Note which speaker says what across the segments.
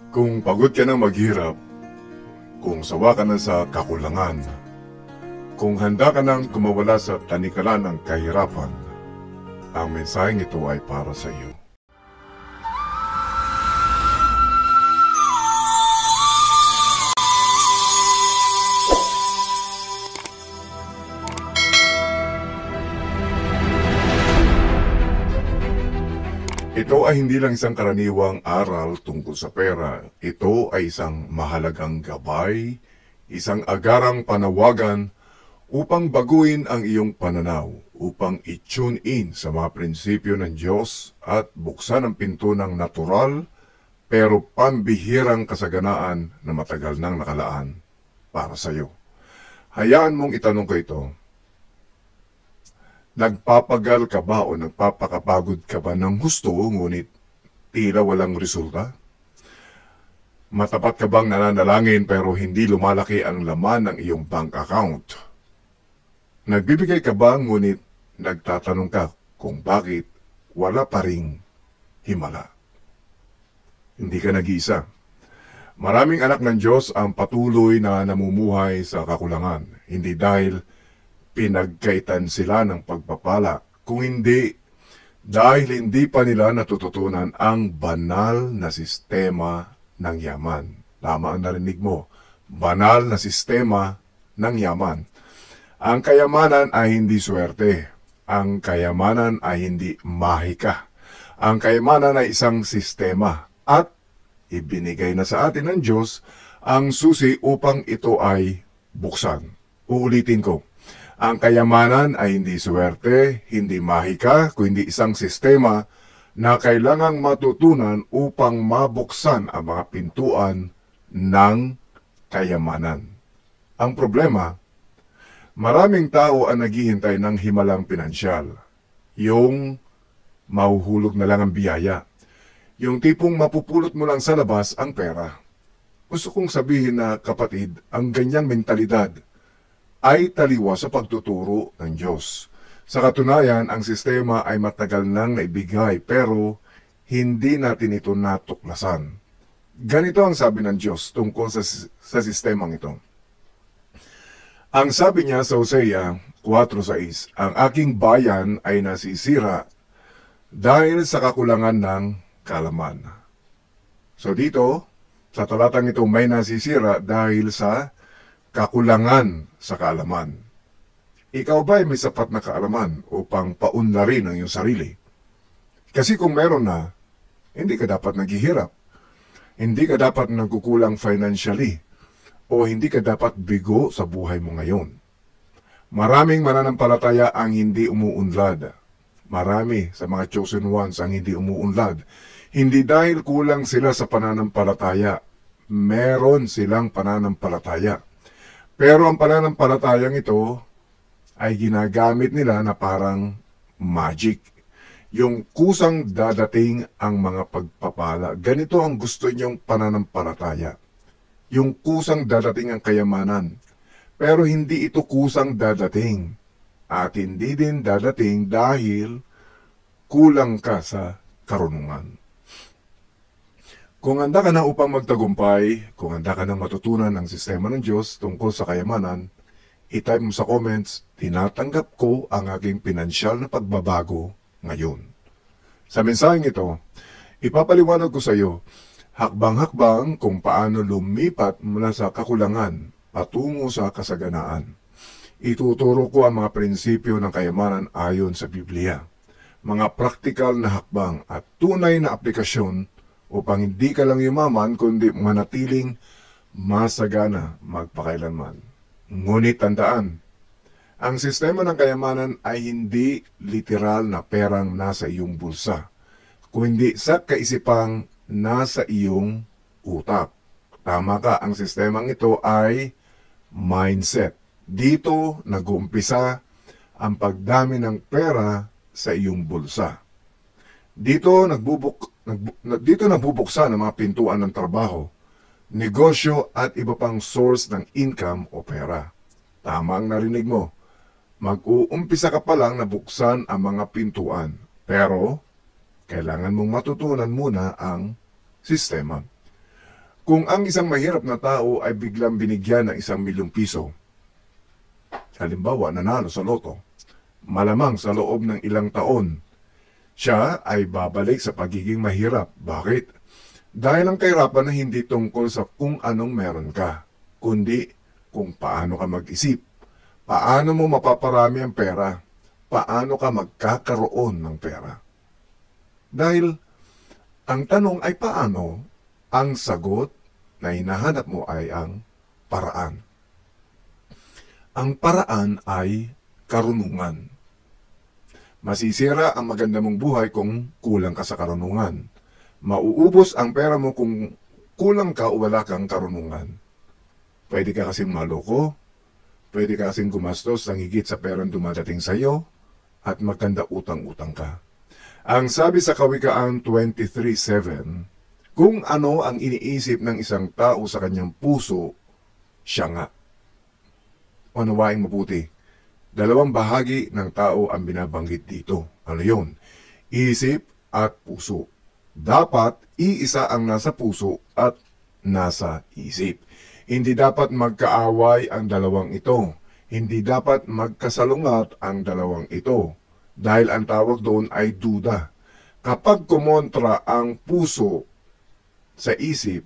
Speaker 1: Kung pagod ka na maghirap, kung sawa ka na sa kakulangan, kung handa ka nang kumawala sa tanikalan ng kahirapan, ang mensaheng ito ay para sa iyo. Ito ay hindi lang isang karaniwang aral tungkol sa pera. Ito ay isang mahalagang gabay, isang agarang panawagan upang baguhin ang iyong pananaw, upang i-tune in sa mga prinsipyo ng Diyos at buksan ang pinto ng natural pero pambihirang kasaganaan na matagal nang nakalaan para sa iyo. Hayaan mong itanong ko ito. Nagpapagal ka ba o nagpapakapagod ka ba ng husto ngunit tila walang resulta? Matapat ka bang nananalangin pero hindi lumalaki ang laman ng iyong bank account? Nagbibigay ka ba ngunit nagtatanong ka kung bakit wala pa ring himala? Hindi ka nag-iisa. Maraming anak ng Diyos ang patuloy na namumuhay sa kakulangan, hindi dahil pinagkaitan sila ng pagpapala, kung hindi dahil hindi pa nila natututunan ang banal na sistema ng yaman. Tama ang narinig mo, banal na sistema ng yaman. Ang kayamanan ay hindi swerte. Ang kayamanan ay hindi mahika. Ang kayamanan ay isang sistema at ibinigay na sa atin ng Diyos ang susi upang ito ay buksan. Uulitin ko. Ang kayamanan ay hindi swerte, hindi mahika, kundi isang sistema na kailangang matutunan upang mabuksan ang mga pintuan ng kayamanan. Ang problema, maraming tao ang naghihintay ng himalang pinansyal. Yung mahuhulog na lang ang biyaya. Yung tipong mapupulot mo lang sa labas ang pera. Gusto kong sabihin na kapatid, ang ganyang mentalidad ay taliwas sa pagtuturo ng Diyos. Sa katunayan, ang sistema ay matagal nang naibigay pero hindi natin ito natuklasan. Ganito ang sabi ng Diyos tungkol sa sistemang ito. Ang sabi niya sa Hosea 4:6, ang aking bayan ay nasisira dahil sa kakulangan ng kaalaman. So dito, sa talatang ito may nasisira dahil sa kakulangan sa kaalaman. Ikaw ba ay may sapat na kaalaman upang paunlarin ang iyong sarili? Kasi kung meron na, hindi ka dapat naghihirap. Hindi ka dapat nagkukulang financially o hindi ka dapat bigo sa buhay mo ngayon. Maraming mananampalataya ang hindi umuunlad. Marami sa mga chosen ones ang hindi umuunlad. Hindi dahil kulang sila sa pananampalataya. Meron silang pananampalataya. Pero ang pananampalatayang ito ay ginagamit nila na parang magic. Yung kusang dadating ang mga pagpapala. Ganito ang gusto niyong pananampalataya. Yung kusang dadating ang kayamanan. Pero hindi ito kusang dadating. At hindi din dadating dahil kulang ka sa karunungan. Kung handa ka na upang magtagumpay, kung handa ka na matutunan ang sistema ng Diyos tungkol sa kayamanan, i-type mo sa comments, tinatanggap ko ang aking pinansyal na pagbabago ngayon. Sa mensaheng ito, ipapaliwanag ko sa iyo, hakbang-hakbang kung paano lumipat mula sa kakulangan patungo sa kasaganaan. Ituturo ko ang mga prinsipyo ng kayamanan ayon sa Biblia, mga praktikal na hakbang at tunay na aplikasyon upang hindi ka lang yumaman kundi manatiling masagana magpakailanman. Ngunit tandaan, ang sistema ng kayamanan ay hindi literal na perang nasa iyong bulsa, kundi sa kaisipang nasa iyong utak. Tama ka, ang sistemang ito ay mindset. Dito nag-uumpisa ang pagdami ng pera sa iyong bulsa. Dito nabubuksan ang mga pintuan ng trabaho, negosyo at iba pang source ng income o pera. Tama ang narinig mo. Mag-uumpisa ka pa lang na buksan ang mga pintuan. Pero, kailangan mong matutunan muna ang sistema. Kung ang isang mahirap na tao ay biglang binigyan ng 1,000,000 piso, halimbawa nanalo sa loto, malamang sa loob ng ilang taon, siya ay babalik sa pagiging mahirap. Bakit? Dahil ang kahirapan na hindi tungkol sa kung anong meron ka, kundi kung paano ka mag-isip, paano mo mapaparami ang pera, paano ka magkakaroon ng pera. Dahil ang tanong ay paano, ang sagot na hinahanap mo ay ang paraan. Ang paraan ay karunungan. Masisira ang maganda mong buhay kung kulang ka sa karunungan. Mauubos ang pera mo kung kulang ka o wala kang karunungan. Pwede ka kasing maloko, pwede ka kasing gumastos ng higit sa perang dumadating sa iyo, at magkanda utang-utang ka. Ang sabi sa Kawikaan 23:7, kung ano ang iniisip ng isang tao sa kanyang puso, siya nga. Unawaing mabuti. Dalawang bahagi ng tao ang binabanggit dito. Ano yun? Isip at puso. Dapat iisa ang nasa puso at nasa isip. Hindi dapat magkaaway ang dalawang ito. Hindi dapat magkasalungat ang dalawang ito. Dahil ang tawag doon ay duda. Kapag kumontra ang puso sa isip,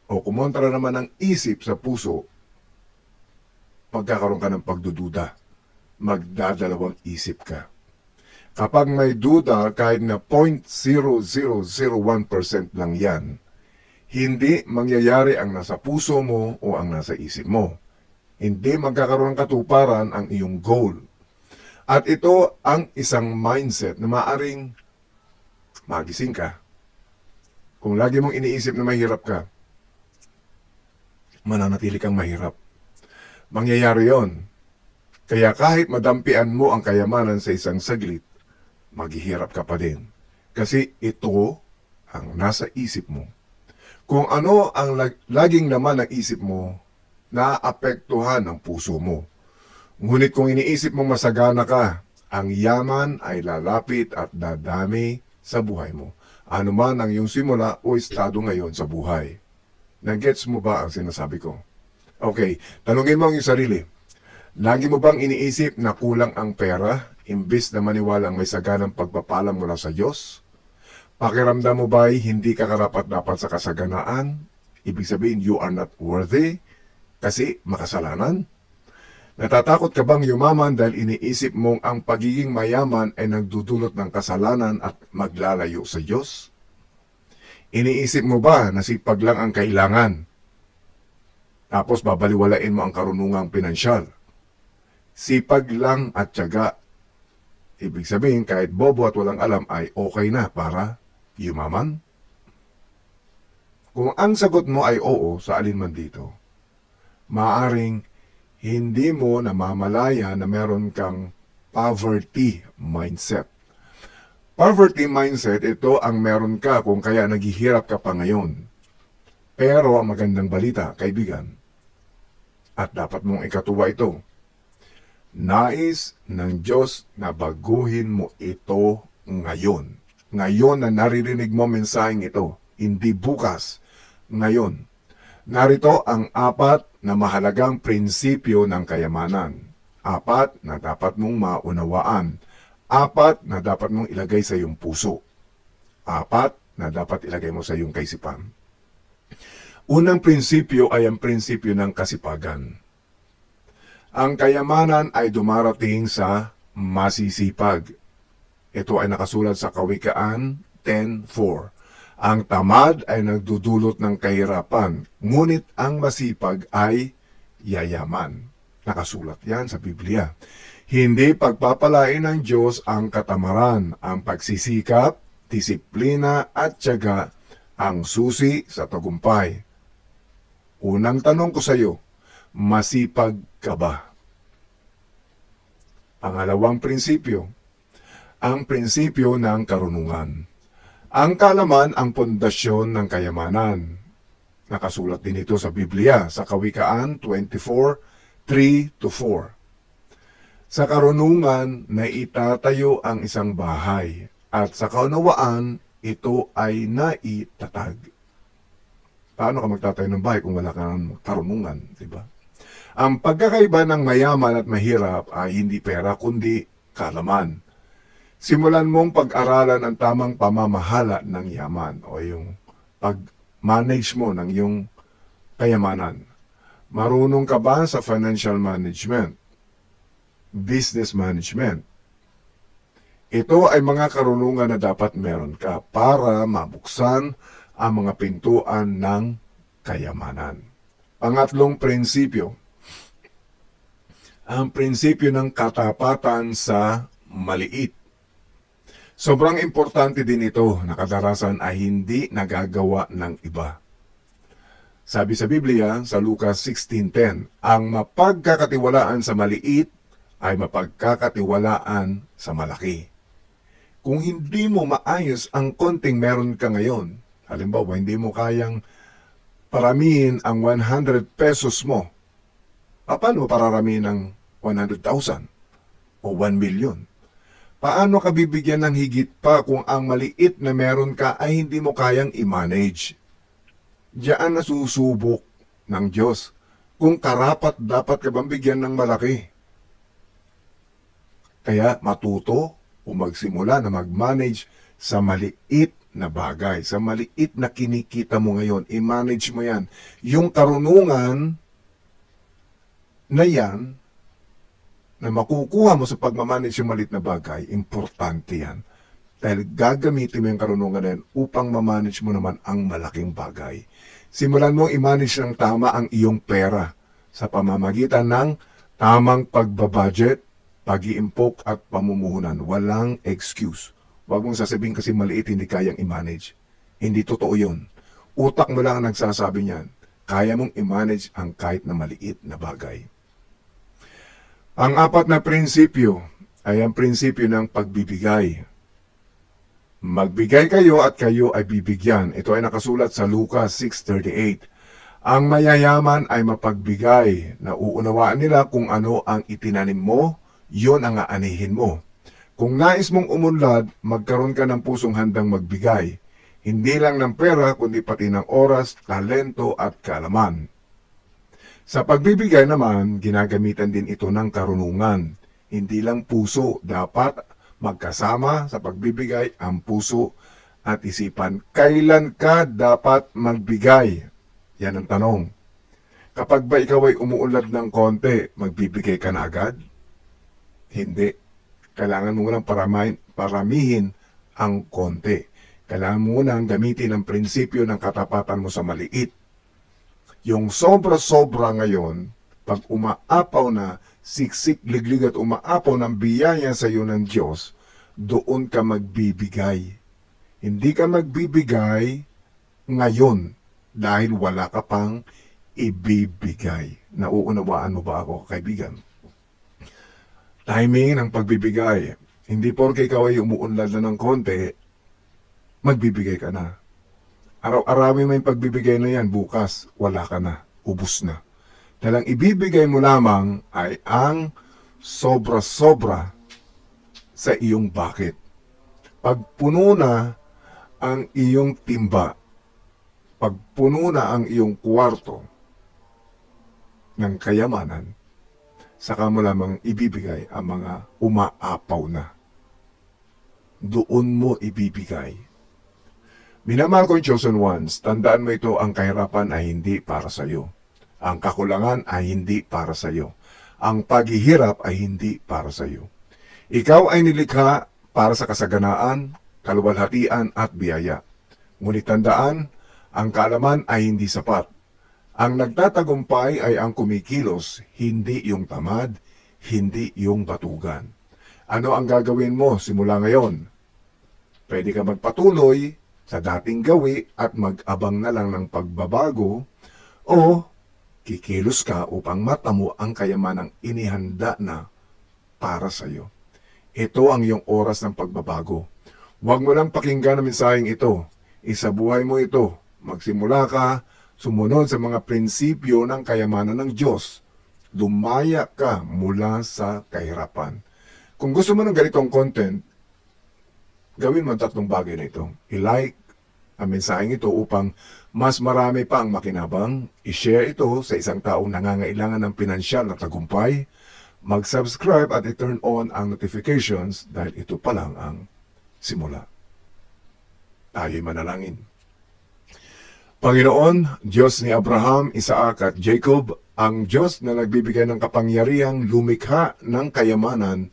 Speaker 1: o kumontra naman ang isip sa puso, magkakaroon ka ng pagdududa. Magdadalawang isip ka. Kapag may duda, kahit na 0.0001% lang yan, hindi mangyayari ang nasa puso mo o ang nasa isip mo. Hindi magkakaroon ng katuparan ang iyong goal. At ito ang isang mindset na maaring magising ka. Kung lagi mong iniisip na mahirap ka, mananatili kang mahirap. Mangyayari yon. Kaya kahit madampian mo ang kayamanan sa isang saglit, maghihirap ka pa din. Kasi ito ang nasa isip mo. Kung ano ang laging laman ng isip mo, naapektuhan ang puso mo. Ngunit kung iniisip mo masagana ka, ang yaman ay lalapit at dadami sa buhay mo. Ano man ang iyong simula o estado ngayon sa buhay. Nag-gets mo ba ang sinasabi ko? Okay, tanungin mo ang iyong sarili. Lagi mo bang iniisip na kulang ang pera, imbis na maniwala ang may saganang pagpapala mula sa Diyos? Pakiramdam mo ba'y hindi ka karapat-dapat sa kasaganaan? Ibig sabihin, you are not worthy kasi makasalanan? Natatakot ka bang yumaman dahil iniisip mong ang pagiging mayaman ay nagdudulot ng kasalanan at maglalayo sa Diyos? Iniisip mo ba na sipag lang ang kailangan? Tapos babaliwalain mo ang karunungang pinansyal? Sipag lang at tiyaga. Ibig sabihin, kahit bobo at walang alam ay okay na para yumaman? Kung ang sagot mo ay oo sa alinman dito, maaaring hindi mo namamalaya na meron kang poverty mindset. Poverty mindset, ito ang meron ka kung kaya naghihirap ka pa ngayon. Pero ang magandang balita, kaibigan, at dapat mong ikatuwa ito, nais ng Diyos na baguhin mo ito ngayon. Ngayon na naririnig mo mensaheng ito, hindi bukas, ngayon. Narito ang 4 na mahalagang prinsipyo ng kayamanan. 4 na dapat mong maunawaan. 4 na dapat mong ilagay sa iyong puso. 4 na dapat ilagay mo sa iyong kaisipan. Unang prinsipyo ay ang prinsipyo ng kasipagan. Ang kayamanan ay dumarating sa masisipag. Ito ay nakasulat sa Kawikaan 10:4. Ang tamad ay nagdudulot ng kahirapan, ngunit ang masipag ay yayaman. Nakasulat yan sa Biblia. Hindi pagpapalain ng Diyos ang katamaran, ang pagsisikap, disiplina at tiyaga ang susi sa tagumpay. Unang tanong ko sa iyo, masipag ka ba? Pangalawang prinsipyo, ang prinsipyo ng karunungan. Ang kaalaman ang pundasyon ng kayamanan. Nakasulat din ito sa Biblia sa Kawikaan 24:3-4. Sa karunungan na itatayo ang isang bahay at sa kaunawaan ito ay naitatag. Paano ka magtatayo ng bahay kung wala kang karunungan, di ba? Ang pagkakaiba ng mayaman at mahirap ay hindi pera, kundi kaalaman. Simulan mong pag-aralan ang tamang pamamahala ng yaman o yung pag-manage mo ng iyong kayamanan. Marunong ka ba sa financial management? Business management? Ito ay mga karunungan na dapat meron ka para mabuksan ang mga pintuan ng kayamanan. Pangatlong prinsipyo, ang prinsipyo ng katapatan sa maliit. Sobrang importante din ito na kadalasan ay hindi nagagawa ng iba. Sabi sa Biblia, sa Lucas 16:10, ang mapagkakatiwalaan sa maliit ay mapagkakatiwalaan sa malaki. Kung hindi mo maayos ang konting meron ka ngayon, halimbawa hindi mo kayang paramihin ang 100 pesos mo, paano mo pararamihin ang 100,000 o 1 million? Paano ka bibigyan ng higit pa kung ang maliit na meron ka ay hindi mo kayang i-manage? Diyan nasusubok ng Diyos kung karapat dapat ka bang bigyan ng malaki. Kaya matuto o magsimula na mag-manage sa maliit na bagay, sa maliit na kinikita mo ngayon. I-manage mo yan. Yung karunungan na yan, na makukuha mo sa pagmamanage yung maliit na bagay, importante yan. Dahil gagamitin mo yung karunungan na yan upang mamanage mo naman ang malaking bagay. Simulan mo i-manage ng tama ang iyong pera sa pamamagitan ng tamang pagbabudget, pag-iimpok at pamumuhunan. Walang excuse. Huwag mong sasabihin kasi maliit hindi kayang i-manage. Hindi totoo yun. Utak mo lang ang nagsasabi niyan. Kaya mong i-manage ang kahit na maliit na bagay. Ang apat na prinsipyo ay ang prinsipyo ng pagbibigay. Magbigay kayo at kayo ay bibigyan. Ito ay nakasulat sa Lucas 6:38. Ang mayayaman ay mapagbigay. Nauunawaan nila kung ano ang itinanim mo, yon ang aanihin mo. Kung nais mong umunlad, magkaroon ka ng pusong handang magbigay. Hindi lang ng pera, kundi pati ng oras, talento at kaalaman. Sa pagbibigay naman, ginagamitan din ito ng karunungan. Hindi lang puso, dapat magkasama sa pagbibigay ang puso at isipan. Kailan ka dapat magbigay? Yan ang tanong. Kapag ba ikaw ay umuunlad ng konti, magbibigay ka na agad? Hindi. Kailangan mo lang paramihin ang konti. Kailangan mo lang gamitin ang prinsipyo ng katapatan mo sa maliit. Yung sobra-sobra ngayon, pag umaapaw na, siksik, liglig at umaapaw ng biyaya sa iyo ng Diyos, doon ka magbibigay. Hindi ka magbibigay ngayon dahil wala ka pang ibibigay. Nauunawaan mo ba ako, kaibigan? Timing ng pagbibigay. Hindi porke ikaw ay umuunlad na ng konti, magbibigay ka na. Araw-arawin mo yung pagbibigay na yan, bukas, wala ka na, ubus na. Dahil ang ibibigay mo lamang ay ang sobra-sobra sa iyong bucket. Pag puno na ang iyong timba, pag puno na ang iyong kwarto ng kayamanan, saka mo lamang ibibigay ang mga umaapaw na. Doon mo ibibigay. Minamahal kong chosen ones, tandaan mo ito, ang kahirapan ay hindi para sa iyo. Ang kakulangan ay hindi para sa iyo. Ang paghihirap ay hindi para sa iyo. Ikaw ay nilikha para sa kasaganaan, kaluwalhatian at biyaya. Ngunit tandaan, ang kaalaman ay hindi sapat. Ang nagtatagumpay ay ang kumikilos, hindi yung tamad, hindi yung batugan. Ano ang gagawin mo simula ngayon? Pwede ka magpatuloy sa dating gawi at mag-abang na lang ng pagbabago o kikilos ka upang matamo ang kayamanang inihanda na para sa iyo. Ito ang iyong oras ng pagbabago. Huwag mo lang pakinggan ang mensaheng ito. Isabuhay mo ito. Magsimula ka, sumunod sa mga prinsipyo ng kayamanan ng Diyos. Lumaya ka mula sa kahirapan. Kung gusto mo ng ganitong content, gawin mo ang tatlong bagay na ito. I-like ang mensaheng ito upang mas marami pa ang makinabang. I-share ito sa isang taong nangangailangan ng pinansyal na tagumpay. Mag-subscribe at i-turn on ang notifications dahil ito pa lang ang simula. Tayo'y manalangin. Panginoon, Diyos ni Abraham, Isaac at Jacob, ang Diyos na nagbibigay ng kapangyarihang lumikha ng kayamanan,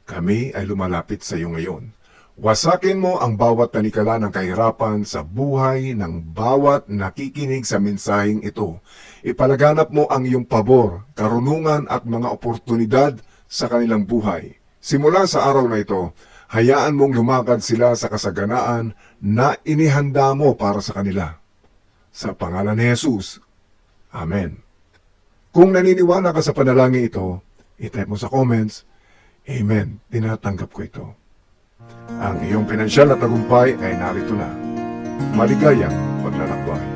Speaker 1: kami ay lumalapit sa iyo ngayon. Wasakin mo ang bawat tanikala ng kahirapan sa buhay ng bawat nakikinig sa mensaheng ito. Ipalaganap mo ang iyong pabor, karunungan at mga oportunidad sa kanilang buhay. Simula sa araw na ito, hayaan mong lumakad sila sa kasaganaan na inihanda mo para sa kanila. Sa pangalan ni Jesus. Amen. Kung naniniwala ka sa panalangin ito, i-type mo sa comments, Amen, tinatanggap ko ito. Ang iyong pinansyal na tagumpay ay narito na. Maligayang paglalakbay.